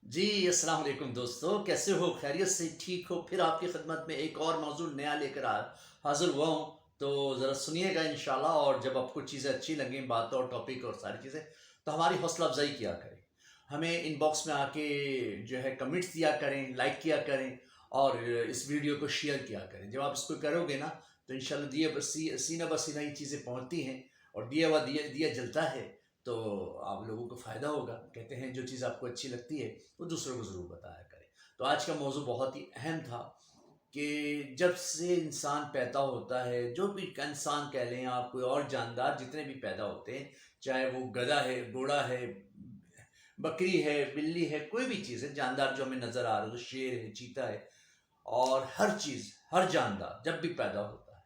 جی السلام علیکم دوستو، کیسے ہو؟ خیریت سے ٹھیک ہو؟ پھر آپ کی خدمت میں ایک اور موضوع نیا لے کر حاضر ہوا ہوں. تو ذرا سنیے گا انشاءاللہ، اور جب آپ کو چیزیں اچھی لگیں، بات اور ٹاپک اور ساری چیزیں، تو ہماری حوصلہ افزائی کیا کریں. ہمیں ان باکس میں آ کے جو ہے کمنٹس دیا کریں، لائک کیا کریں، اور اس ویڈیو کو شیئر کیا کریں. جب آپ اس کو کرو گے نا تو انشاءاللہ سینہ بسینہ یہ چیزیں پہنچتی ہیں، اور دیا جلتا ہے. تو آپ لوگوں کو فائدہ ہوگا. کہتے ہیں جو چیز آپ کو اچھی لگتی ہے وہ دوسروں کو ضرور بتایا کرے. تو آج کا موضوع بہت ہی اہم تھا کہ جب سے انسان پیدا ہوتا ہے، جو بھی انسان کہہ لیں آپ، کوئی اور جاندار جتنے بھی پیدا ہوتے ہیں، چاہے وہ گدھا ہے، گھوڑا ہے، بکری ہے، بلی ہے، کوئی بھی چیز ہے جاندار جو ہمیں نظر آ رہا ہے، تو شیر ہے، چیتا ہے، اور ہر چیز، ہر جاندار جب بھی پیدا ہوتا ہے،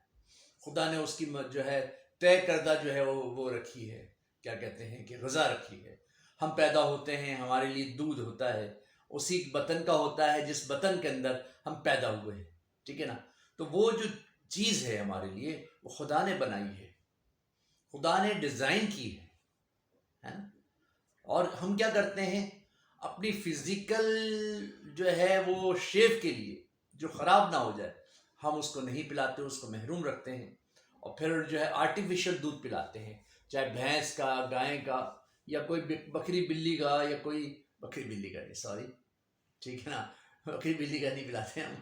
خدا نے اس کی جو ہے طے کردہ جو ہے وہ رکھی ہے. کیا کہتے ہیں کہ غذا رکھی ہے. ہم پیدا ہوتے ہیں، ہمارے لیے دودھ ہوتا ہے، اسی بطن کا ہوتا ہے جس بطن کے اندر ہم پیدا ہوئے ہیں. ٹھیک ہے نا؟ تو وہ جو چیز ہے ہمارے لیے، وہ خدا نے بنائی ہے، خدا نے ڈیزائن کی ہے نا؟ اور ہم کیا کرتے ہیں؟ اپنی فزیکل جو ہے وہ شیپ کے لیے، جو خراب نہ ہو جائے، ہم اس کو نہیں پلاتے، اس کو محروم رکھتے ہیں. اور پھر جو ہے آرٹیفیشل دودھ پلاتے ہیں، چاہے بھینس کا، گائے کا، یا کوئی بکری بلی کا، یا کوئی بکری بلی کا نہیں، سوری، ٹھیک ہے نا؟ بکری بلی کا نہیں پلاتے ہم،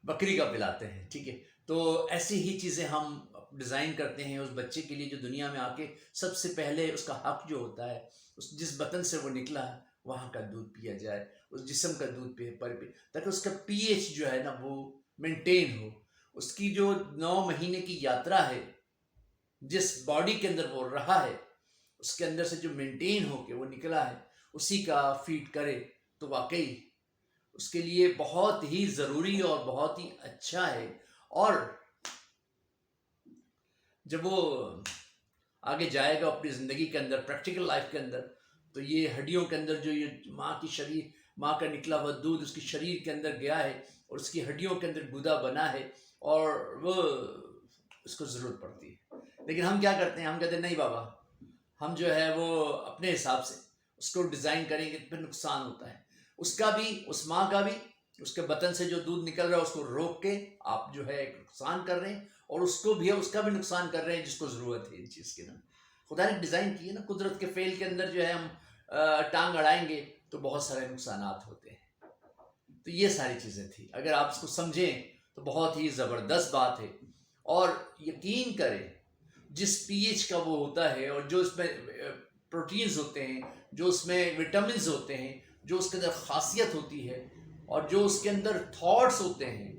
بکری کا پلاتے ہیں. ٹھیک ہے؟ تو ایسی ہی چیزیں ہم ڈیزائن کرتے ہیں اس بچے کے لیے جو دنیا میں آ کے سب سے پہلے اس کا حق جو ہوتا ہے، جس بطن سے وہ نکلا ہے وہاں کا دودھ پیا جائے، اس جسم کا دودھ تاکہ اس کا پی ایچ جو ہے نا وہ مینٹین ہو. اس کی جو 9 مہینے کی یاترا ہے، جس باڈی کے اندر وہ رہا ہے، اس کے اندر سے جو مینٹین ہو کے وہ نکلا ہے، اسی کا فیڈ کرے، تو واقعی اس کے لیے بہت ہی ضروری اور بہت ہی اچھا ہے. اور جب وہ آگے جائے گا اپنی زندگی کے اندر، پریکٹیکل لائف کے اندر، تو یہ ہڈیوں کے اندر جو یہ ماں کا نکلا ہوا دودھ اس کی شریر کے اندر گیا ہے، اور اس کی ہڈیوں کے اندر گودا بنا ہے، اور وہ اس کو ضرورت پڑتی ہے. لیکن ہم کیا کرتے ہیں؟ ہم کہتے ہیں نہیں بابا، ہم جو ہے وہ اپنے حساب سے اس کو ڈیزائن کریں گے، پھر نقصان ہوتا ہے اس کا بھی، اس ماں کا بھی. اس کے بطن سے جو دودھ نکل رہا ہے اس کو روک کے آپ جو ہے ایک نقصان کر رہے ہیں، اور اس کو بھی، اس کا بھی نقصان کر رہے ہیں جس کو ضرورت ہے ان چیز کی نا. خدا نے ڈیزائن کی ہے نا. قدرت کے فعل کے اندر جو ہے ہم ٹانگ اڑائیں گے تو بہت سارے نقصانات ہوتے ہیں. تو یہ ساری چیزیں تھیں. اگر آپ اس کو سمجھیں تو بہت ہی زبردست بات ہے. اور یقین کریں، جس پی ایچ کا وہ ہوتا ہے، اور جو اس میں پروٹینز ہوتے ہیں، جو اس میں وٹامنز ہوتے ہیں، جو اس کے اندر خاصیت ہوتی ہے، اور جو اس کے اندر تھاٹس ہوتے ہیں،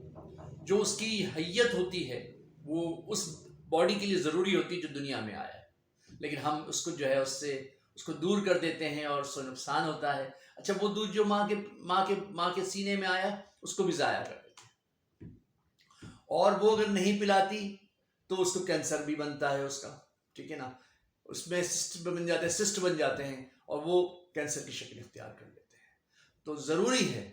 جو اس کی حیت ہوتی ہے، وہ اس باڈی کے لیے ضروری ہوتی ہے جو دنیا میں آیا ہے. لیکن ہم اس کو جو ہے اس کو دور کر دیتے ہیں، اور اس کو نقصان ہوتا ہے. اچھا، وہ دودھ جو ماں کے سینے میں آیا اس کو بھی ضائع کر دیتے ہیں. اور وہ اگر نہیں پلاتی تو اس کو کینسر بھی بنتا ہے اس کا. ٹھیک ہے نا؟ اس میں سسٹ بن جاتے ہیں، اور وہ کینسر کی شکل اختیار کر لیتے ہیں. تو ضروری ہے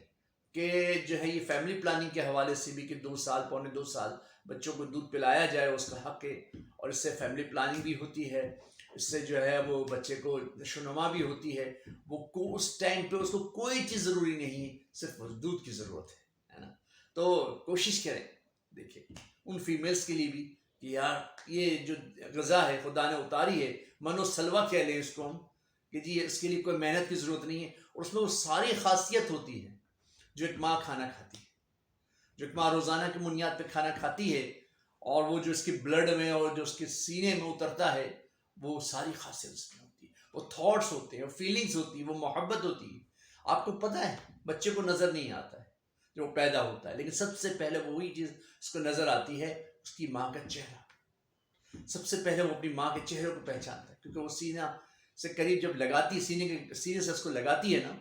کہ جو ہے یہ فیملی پلاننگ کے حوالے سے بھی، کہ 2 سال، 2.25 سال بچوں کو دودھ پلایا جائے، اس کا حق ہے. اور اس سے فیملی پلاننگ بھی ہوتی ہے، اس سے جو ہے وہ بچے کو نشوونما بھی ہوتی ہے. وہ اس ٹائم پہ اس کو کوئی چیز ضروری نہیں ہے، صرف دودھ کی ضرورت ہے نا؟ تو کوشش کریں، دیکھیں ان فیمیلز کے لیے بھی، کہ یار یہ جو غذا ہے خدا نے اتاری ہے، منو سلوا کہہ لیں اس کو ہم، کہ جی اس کے لیے کوئی محنت کی ضرورت نہیں ہے، اور اس میں وہ ساری خاصیت ہوتی ہے جو ایک ماں کھانا کھاتی ہے، جو ایک ماں روزانہ کی بنیاد پہ کھانا کھاتی ہے. اور وہ جو اس کی بلڈ میں اور جو اس کے سینے میں اترتا ہے، وہ ساری خاصیت اس میں ہوتی ہے. وہ تھاٹس ہوتے ہیں، وہ فیلنگز ہوتی ہیں، وہ محبت ہوتی ہے. آپ کو پتہ ہے بچے کو نظر نہیں آتا ہے جو وہ پیدا ہوتا ہے، لیکن سب سے پہلے وہی چیز اس کو نظر آتی ہے، اس کی ماں کا چہرہ. سب سے پہلے وہ اپنی ماں کے چہرے کو پہچانتا ہے، کیونکہ وہ سینہ سے قریب جب لگاتی ہے، سینے سے اس کو لگاتی ہے نا،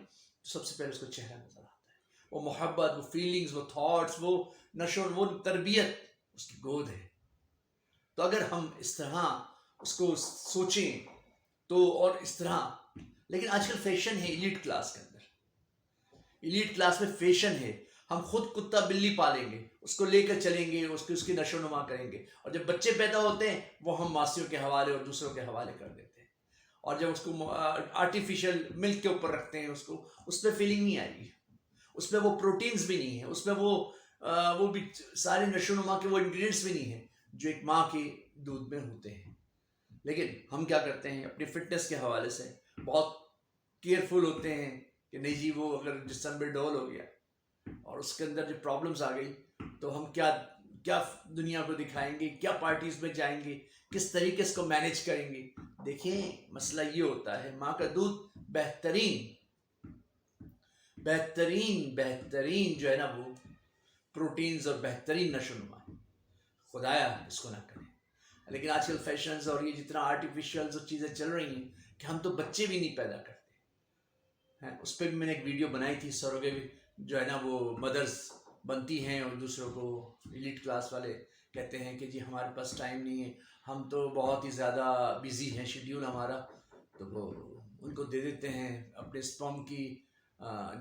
تو سب سے پہلے اس کو چہرہ نظر آتا ہے. وہ محبت، وہ فیلنگز، وہ تھاٹس، وہ وہ تربیت اس کی گود ہے. تو اگر ہم اس طرح اس کو سوچیں تو، اور اس طرح، لیکن آج کل فیشن ہے ایلیٹ کلاس کے اندر، ایلیٹ کلاس میں فیشن ہے، ہم خود کتا بلی پالیں گے، اس کو لے کر چلیں گے، اس کی نشو نما کریں گے، اور جب بچے پیدا ہوتے ہیں وہ ہم ماسیوں کے حوالے اور دوسروں کے حوالے کر دیتے ہیں. اور جب اس کو آرٹیفیشیل ملک کے اوپر رکھتے ہیں اس پہ فیلنگ نہیں آئے گی، اس میں وہ پروٹینز بھی نہیں ہیں، اس میں وہ بھی سارے نشو نما کے وہ انگریڈینٹس بھی نہیں ہیں جو ایک ماں کے دودھ میں ہوتے ہیں۔ لیکن ہم کیا کرتے ہیں اپنی فٹنس کے حوالے سے بہت کیئرفل ہوتے ہیں کہ نہیں جی وہ اگر جسم میں ڈول ہو گیا اور اس کے اندر جو پرابلمس آ گئی تو ہم کیا دنیا کو دکھائیں گے، کیا پارٹیز میں جائیں گے، کس طریقے سے کو مینیج کریں گے۔ دیکھیں مسئلہ یہ ہوتا ہے ماں کا دودھ بہترین جو ہے نا وہ پروٹینز اور بہترین نشو نما ہے، خدایا اس کو نہ کریں۔ لیکن آج کل فیشنز اور یہ جتنا آرٹیفیشیلز اور چیزیں چل رہی ہیں کہ ہم تو بچے بھی نہیں پیدا کرتے ہیں۔ اس پہ بھی میں نے ایک ویڈیو بنائی تھی، سروگے جو ہے نا وہ مدرز بنتی ہیں اور دوسروں کو ایلیٹ کلاس والے کہتے ہیں کہ جی ہمارے پاس ٹائم نہیں ہے، ہم تو بہت ہی زیادہ بیزی ہیں، شیڈیول ہمارا، تو وہ ان کو دے دیتے ہیں اپنے اسپرم کی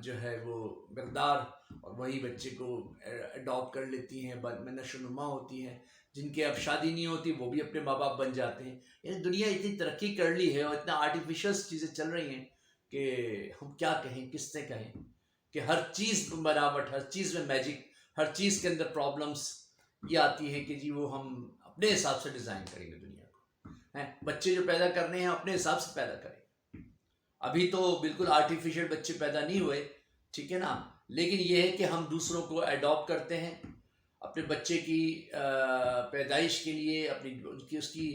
جو ہے وہ مقدار، اور وہی بچے کو اڈاپٹ کر لیتی ہیں، بعد میں نشو نما ہوتی ہیں۔ جن کے اب شادی نہیں ہوتی وہ بھی اپنے ماں باپ بن جاتے ہیں۔ یعنی دنیا اتنی ترقی کر لی ہے اور اتنا آرٹیفیشل چیزیں چل رہی ہیں کہ ہم کیا کہیں، کس سے کہیں کہ ہر چیز میں بناوٹ، ہر چیز میں میجک، ہر چیز کے اندر پرابلمس یہ آتی ہیں کہ جی وہ ہم اپنے حساب سے ڈیزائن کریں گے دنیا کو۔ بچے جو پیدا کرنے ہیں اپنے حساب سے پیدا کریں، ابھی تو بالکل آرٹیفیشل بچے پیدا نہیں ہوئے، ٹھیک ہے نا، لیکن یہ ہے کہ ہم دوسروں کو اڈاپٹ کرتے ہیں اپنے بچے کی پیدائش کے لیے، اس کی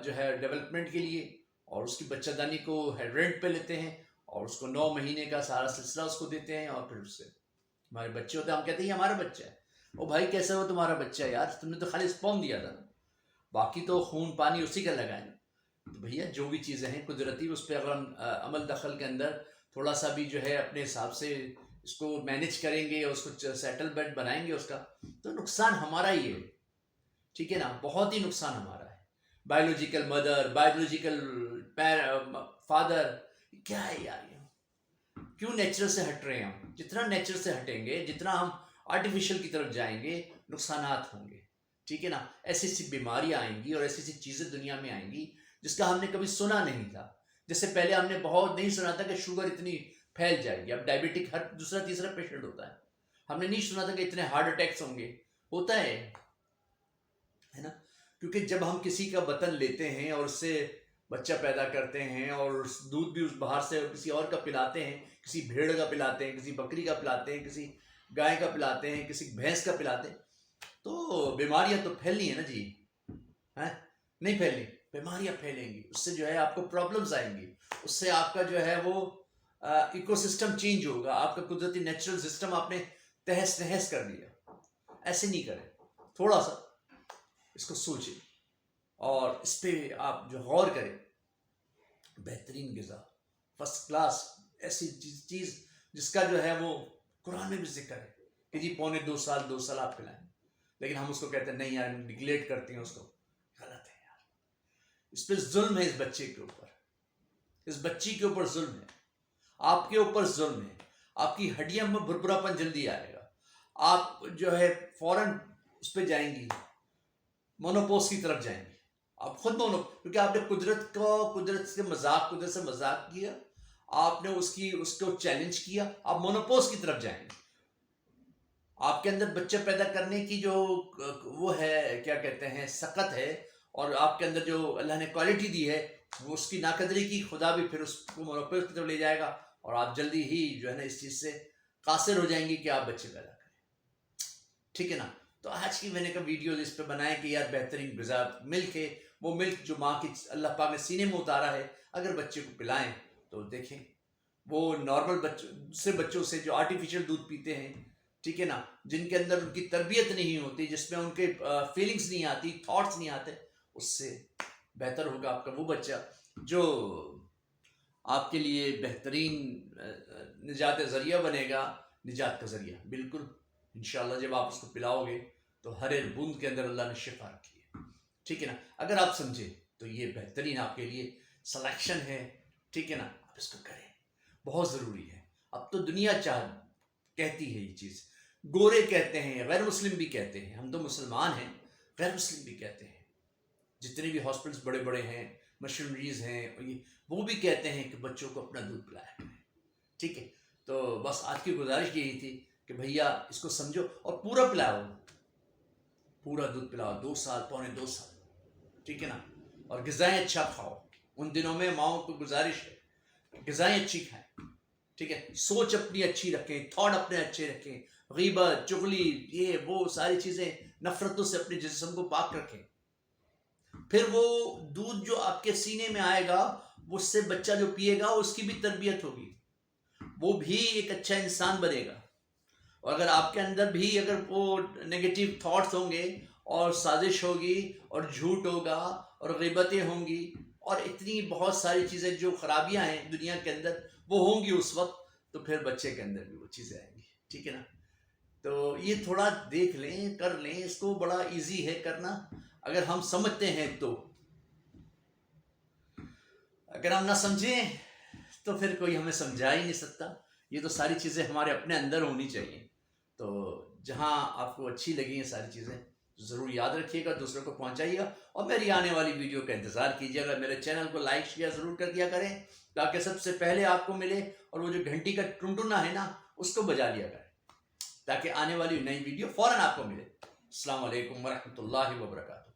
جو ہے ڈیولپمنٹ کے لیے، اور اس کی بچہ دانی کو رینٹ پہ لیتے ہیں اور اس کو 9 مہینے کا سارا سلسلہ اس کو دیتے ہیں، اور پھر اس سے ہمارے بچے ہوتے ہیں، ہم کہتے ہیں یہ ہمارا بچہ ہے۔ او بھائی کیسے ہو تمہارا بچہ ہے یار، تم نے تو خالی اسپرم دیا تھا، باقی تو خون پانی اسی کا لگائیں۔ تو بھیا جو بھی چیزیں ہیں قدرتی، اس پہ اگر ہم عمل دخل کے اندر تھوڑا سا بھی جو ہے اپنے حساب سے اس کو مینیج کریں گے اور اس کو سیٹلمنٹ بنائیں گے اس کا، تو نقصان ہمارا ہی ہے، ٹھیک ہے نا، بہت ہی نقصان ہمارا ہے۔ بایولوجیکل مدر، بایولوجیکل فادر، کیا ہے یار یہ؟ کیوں نیچر سے ہٹ رہے ہیں ہم؟ جتنا نیچر سے ہٹیں گے، جتنا ہم آرٹیفیشل کی طرف جائیں گے، نقصانات ہوں گے، ٹھیک ہے نا۔ ایسی ایسی بیماریاں آئیں گی اور ایسی ایسی چیزیں دنیا میں آئیں گی جس کا ہم نے کبھی سنا نہیں تھا۔ جیسے پہلے ہم نے بہت نہیں سنا تھا کہ شوگر اتنی پھیل جائے گی، اب ڈائبٹک ہر دوسرا تیسرا پیشنٹ ہوتا ہے۔ ہم نے نہیں سنا تھا کہ اتنے ہارٹ اٹیکس ہوں گے، ہوتا ہے نا، کیونکہ جب ہم کسی کا وطن لیتے ہیں اور اس سے بچہ پیدا کرتے ہیں اور دودھ بھی اس باہر سے کسی اور کا پلاتے ہیں، کسی بھیڑ کا پلاتے ہیں، کسی بکری کا پلاتے ہیں، کسی گائے کا پلاتے ہیں، کسی بھینس کا پلاتے ہیں، تو بیماریاں تو پھیلنی ہے نا جی، نہیں پھیلنی، بیماریاں پھیلیں گی، اس سے جو ہے آپ کو پرابلمز آئیں گی، اس سے آپ کا جو ہے وہ ایکو سسٹم چینج ہوگا، آپ کا قدرتی نیچرل سسٹم آپ نے تہس نہس کر دیا۔ ایسے نہیں کریں، تھوڑا سا اس کو سوچیں اور اس پہ آپ جو غور کریں۔ بہترین غذا، فرسٹ کلاس، ایسی چیز جس کا جو ہے وہ قرآن میں بھی ذکر ہے کہ جی 2.25 سال آپ پلائیں، لیکن ہم اس کو کہتے ہیں نہیں یار، نگلیکٹ کرتے ہیں اس کو، غلط ہے یار۔ اس پہ ظلم ہے، اس بچے کے اوپر، اس بچی کے اوپر ظلم ہے، آپ کے اوپر ظلم ہے، آپ کی ہڈیاں میں بھربھرا پن جلدی آئے گا، آپ جو ہے فوراً اس پہ جائیں گی، مونوپوز کی طرف جائیں گے، آپ خود کیونکہ آپ نے قدرت سے مذاق کیا، آپ نے اس کو چیلنج کیا، آپ مونوپوز کی طرف جائیں گے۔ آپ کے اندر بچہ پیدا کرنے کی جو وہ ہے کیا کہتے ہیں سخت ہے، اور آپ کے اندر جو اللہ نے کوالٹی دی ہے وہ اس کی ناقدری کی، خدا بھی پھر اس کو مونوپوز کی طرف لے جائے گا، اور آپ جلدی ہی جو ہے نا اس چیز سے قاصر ہو جائیں گے کہ آپ بچے پیدا کریں، ٹھیک ہے نا۔ تو آج کی میں نے کہا ویڈیو اس پہ بنائے کہ یار بہترین غذا ملک ہے، وہ ملک جو ماں کی اللہ پاک نے سینے میں اتارا ہے، اگر بچے کو پلائیں تو دیکھیں وہ نارمل سے بچوں سے جو آرٹیفیشل دودھ پیتے ہیں، ٹھیک ہے نا، جن کے اندر ان کی تربیت نہیں ہوتی، جس میں ان کے فیلنگز نہیں آتی، تھاٹس نہیں آتے، اس سے بہتر ہوگا آپ کا وہ بچہ جو آپ کے لیے بہترین نجات ذریعہ بنے گا، نجات کا ذریعہ بالکل انشاءاللہ۔ جب آپ اس کو پلاؤ گے تو ہر ایک بوند کے اندر اللہ نے شفا رکھی ہے، ٹھیک ہے نا۔ اگر آپ سمجھیں تو یہ بہترین آپ کے لیے سلیکشن ہے، ٹھیک ہے نا، آپ اس کو کریں، بہت ضروری ہے۔ اب تو دنیا کہتی ہے یہ چیز، گورے کہتے ہیں، غیر مسلم بھی کہتے ہیں، ہم تو مسلمان ہیں، غیر مسلم بھی کہتے ہیں، جتنے بھی ہاسپٹلس بڑے بڑے ہیں مشینریز ہیں وہ بھی کہتے ہیں کہ بچوں کو اپنا دودھ پلایا کریں. ٹھیک ہے. تو بس آج کی گزارش یہی تھی کہ بھیا اس کو سمجھو اور پورا پلاؤ, پورا دودھ پلاؤ 2 سال, پونے 2 سال. ٹھیک ہے نا. اور غذائیں اچھا کھاؤ. ان دنوں میں ماؤں کو گزارش ہے غذائیں اچھی کھائیں. ٹھیک ہے. سوچ اپنی اچھی رکھیں, تھاٹ اپنے اچھے رکھیں, غیبت چغلی یہ وہ ساری چیزیں نفرتوں سے اپنے جسم کو پاک رکھیں. پھر وہ دودھ جو آپ کے سینے میں آئے گا اس سے بچہ جو پیے گا اس کی بھی تربیت ہوگی, وہ بھی ایک اچھا انسان بنے گا. اور اگر آپ کے اندر بھی اگر وہ نگیٹو تھاٹس ہوں گے اور سازش ہوگی اور جھوٹ ہوگا اور غیبتیں ہوں گی اور اتنی بہت ساری چیزیں جو خرابیاں ہیں دنیا کے اندر وہ ہوں گی اس وقت, تو پھر بچے کے اندر بھی وہ چیزیں آئیں گی. ٹھیک ہے نا. تو یہ تھوڑا دیکھ لیں, کر لیں, اس کو بڑا ایزی ہے کرنا اگر ہم سمجھتے ہیں تو. اگر ہم نہ سمجھیں تو پھر کوئی ہمیں سمجھا ہی نہیں سکتا. یہ تو ساری چیزیں ہمارے اپنے اندر ہونی چاہیے. تو جہاں آپ کو اچھی لگی ہیں ساری چیزیں ضرور یاد رکھیے گا, دوسروں کو پہنچائیے گا, اور میری آنے والی ویڈیو کا انتظار کیجیے گا. میرے چینل کو لائک شیئر ضرور کر دیا کریں تاکہ سب سے پہلے آپ کو ملے, اور وہ جو گھنٹی کا ٹنٹنا ہے نا اس کو بجا لیا کریں تاکہ آنے والی نئی ویڈیو فوراً آپ کو ملے. السلام علیکم ورحمۃ اللہ وبرکاتہ.